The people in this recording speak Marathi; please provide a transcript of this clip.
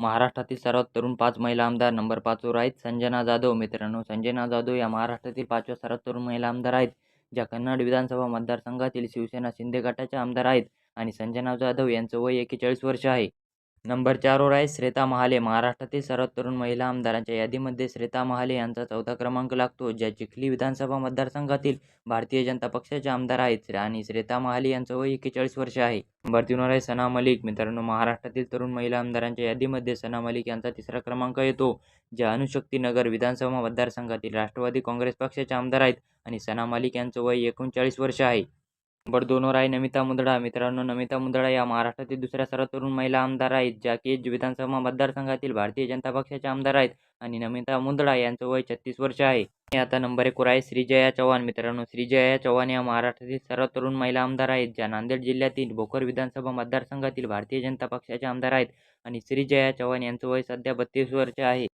महाराष्ट्रातील सर्वात तरुण 5 महिला आमदार नंबर 5 वर आहेत संजना जाधव. मित्रांनो, संजना जाधव या महाराष्ट्रातील 5व्या सर्वात तरुण महिला आमदार आहेत, ज्या कन्नड विधानसभा मतदारसंघातील शिवसेना शिंदे गटाच्या आमदार आहेत आणि संजना जाधव यांचं वय 41 वर्ष आहे. नंबर 4 वर आहे श्वेता महाले. महाराष्ट्रातील सर्वात तरुण महिला आमदारांच्या यादीमध्ये श्वेता महाले यांचा 4था क्रमांक लागतो, ज्या चिखली विधानसभा मतदारसंघातील भारतीय जनता पक्षाच्या आमदार आहेत आणि श्वेता महाले यांचं वय 41 वर्ष आहे. नंबर 3 वर आहे सना मलिक. मित्रांनो, महाराष्ट्रातील तरुण महिला आमदारांच्या यादीमध्ये सना मलिक यांचा 3रा क्रमांक येतो, ज्या अणुशक्तीनगर विधानसभा मतदारसंघातील राष्ट्रवादी काँग्रेस पक्षाच्या आमदार आहेत आणि सना मलिक यांचं वय 39 वर्ष आहे. नंबर 2 वर आहे नमिता मुंदडा. मित्रांनो, नमिता मुंदडा या महाराष्ट्रातील दुसऱ्या सर्वात तरुण महिला आमदार आहेत, ज्या केज विधानसभा मतदारसंघातील भारतीय जनता पक्षाच्या आमदार आहेत आणि नमिता मुंदडा यांचं वय 36 वर्ष आहे. आणि आता नंबर 1 वर आहे श्रीजया चव्हाण. मित्रांनो, श्रीजया चव्हाण या महाराष्ट्रातील सर्वात तरुण महिला आमदार आहेत, ज्या नांदेड जिल्ह्यातील भोकर विधानसभा मतदारसंघातील भारतीय जनता पक्षाच्या आमदार आहेत आणि श्रीजया चव्हाण यांचं वय सध्या 32 वर्ष आहे.